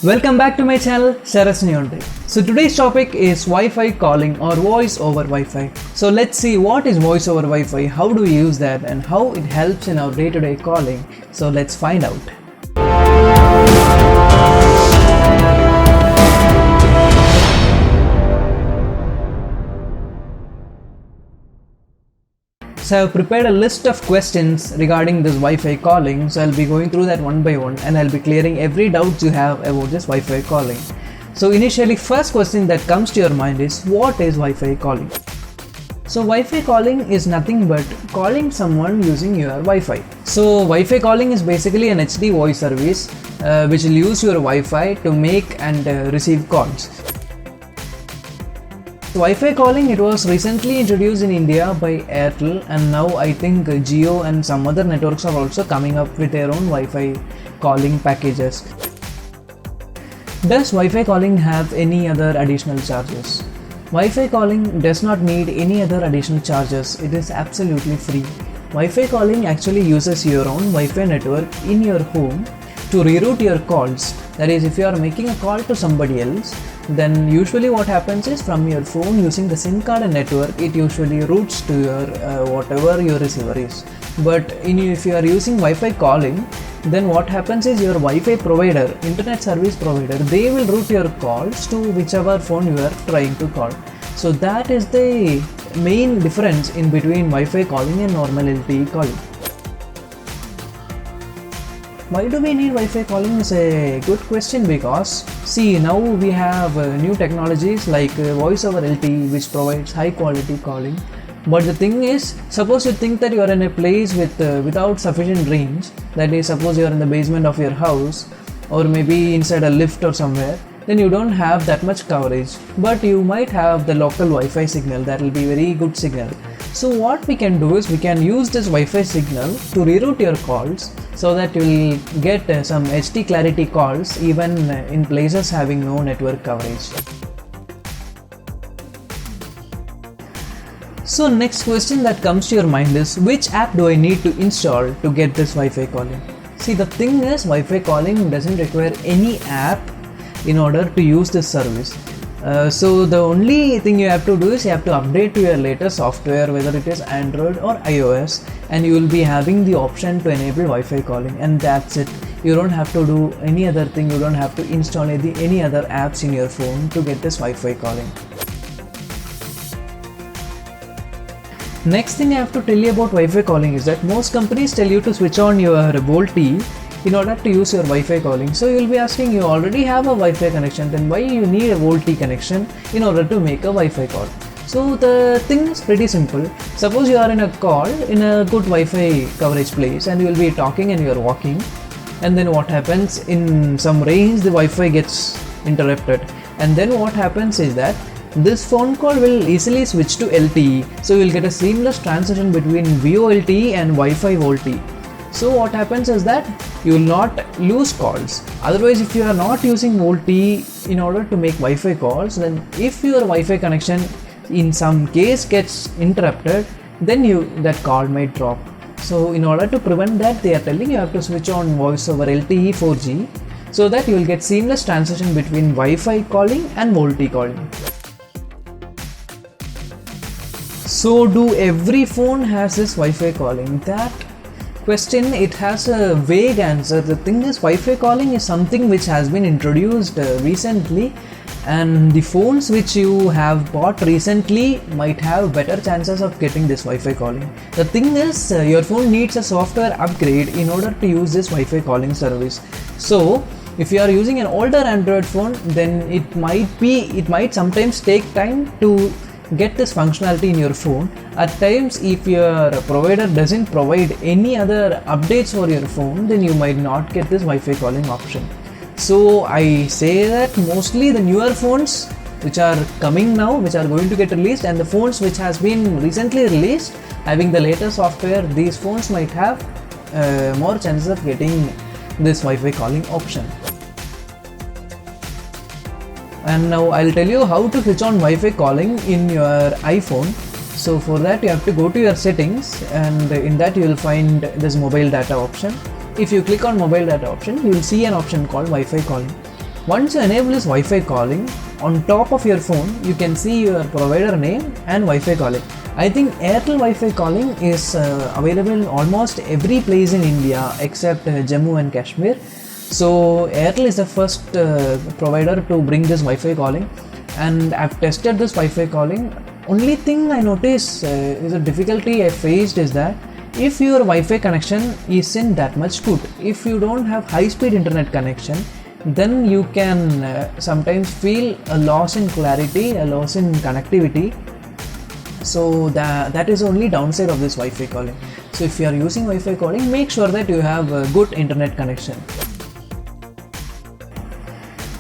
Welcome back to my channel, Sarath'S. So today's topic is Wi-Fi calling or voice over Wi-Fi. So let's see what is voice over Wi-Fi, how do we use that and how it helps in our day-to-day calling. So let's find out. So I've prepared a list of questions regarding this Wi-Fi calling, so I'll be going through that one by one and I'll be clearing every doubt you have about this Wi-Fi calling. So initially, first question that comes to your mind is, what is Wi-Fi calling? So Wi-Fi calling is nothing but calling someone using your Wi-Fi. So Wi-Fi calling is basically an HD voice service which will use your Wi-Fi to make and receive calls. Wi-Fi calling, it was recently introduced in India by Airtel, and now I think Jio and some other networks are also coming up with their own Wi-Fi calling packages. Does Wi-Fi calling have any other additional charges? Wi-Fi calling does not need any other additional charges. It is absolutely free. Wi-Fi calling actually uses your own Wi-Fi network in your home to reroute your calls. That is, if you are making a call to somebody else, then usually what happens is, from your phone using the SIM card and network, it usually routes to your whatever your receiver is. But if you are using Wi-Fi calling, then what happens is your Wi-Fi provider, internet service provider, they will route your calls to whichever phone you are trying to call. So that is the main difference in between Wi-Fi calling and normal LTE calling. Why do we need Wi-Fi calling is a good question, because see, now we have new technologies like voice over LTE, which provides high quality calling. But the thing is, suppose you think that you are in a place with without sufficient range, that is, suppose you are in the basement of your house or maybe inside a lift or somewhere, then you don't have that much coverage, but you might have the local Wi-Fi signal that will be very good signal. So what we can do is, we can use this Wi-Fi signal to reroute your calls so that you will get some HD clarity calls even in places having no network coverage. So next question that comes to your mind is, which app do I need to install to get this Wi-Fi calling? See, the thing is, Wi-Fi calling doesn't require any app in order to use this service. So the only thing you have to do is, you have to update to your latest software, whether it is Android or iOS, and you will be having the option to enable Wi-Fi calling, and that's it. You don't have to do any other thing, you don't have to install any other apps in your phone to get this Wi-Fi calling. Next thing I have to tell you about Wi-Fi calling is that most companies tell you to switch on your VoLTE in order to use your Wi-Fi calling. So you will be asking, you already have a Wi-Fi connection, then why you need a VoLTE connection in order to make a Wi-Fi call? So the thing is pretty simple. Suppose you are in a call in a good Wi-Fi coverage place and you will be talking and you are walking, and then what happens, in some range the Wi-Fi gets interrupted, and then what happens is that this phone call will easily switch to LTE, so you will get a seamless transition between VoLTE and Wi-Fi VoLTE. So what happens is that you will not lose calls. Otherwise, if you are not using VoLTE in order to make Wi-Fi calls, then if your Wi-Fi connection in some case gets interrupted, then that call might drop. So in order to prevent that, they are telling you have to switch on voice over LTE 4G, so that you will get seamless transition between Wi-Fi calling and VoLTE calling. So do every phone has this Wi-Fi calling? That question, it has a vague answer. The thing is, Wi-Fi calling is something which has been introduced recently, and the phones which you have bought recently might have better chances of getting this Wi-Fi calling. The thing is, your phone needs a software upgrade in order to use this Wi-Fi calling service. So if you are using an older Android phone, then it might sometimes take time to get this functionality in your phone. At times, if your provider doesn't provide any other updates for your phone, then you might not get this Wi-Fi calling option. So I say that mostly the newer phones which are coming now, which are going to get released, and the phones which has been recently released having the latest software, these phones might have more chances of getting this Wi-Fi calling option. And now I'll tell you how to switch on Wi-Fi calling in your iPhone. So for that, you have to go to your settings, and in that you will find this mobile data option. If you click on mobile data option, you will see an option called Wi-Fi calling. Once you enable this Wi-Fi calling, on top of your phone you can see your provider name and Wi-Fi calling. I think Airtel Wi-Fi calling is available in almost every place in India except Jammu and Kashmir. So Airtel is the first provider to bring this Wi-Fi calling, and I've tested this Wi-Fi calling. Only thing I notice is a difficulty I faced is that if your Wi-Fi connection isn't that much good, if you don't have high-speed internet connection, then you can sometimes feel a loss in clarity, a loss in connectivity. So that is only downside of this Wi-Fi calling. So if you are using Wi-Fi calling, make sure that you have a good internet connection.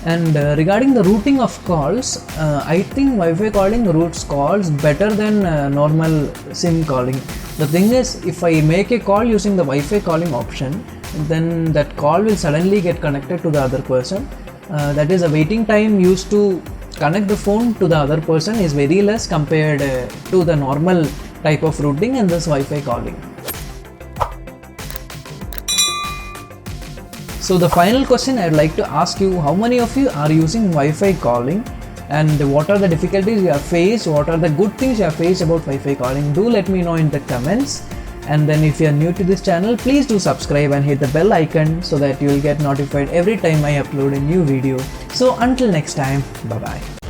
And regarding the routing of calls, I think Wi-Fi calling routes calls better than normal SIM calling. The thing is, if I make a call using the Wi-Fi calling option, then that call will suddenly get connected to the other person. That is, a waiting time used to connect the phone to the other person is very less compared to the normal type of routing in this Wi-Fi calling. So the final question I would like to ask you, how many of you are using Wi-Fi calling, and what are the difficulties you have faced, what are the good things you have faced about Wi-Fi calling? Do let me know in the comments. And then if you are new to this channel, please do subscribe and hit the bell icon so that you will get notified every time I upload a new video. So until next time, bye bye.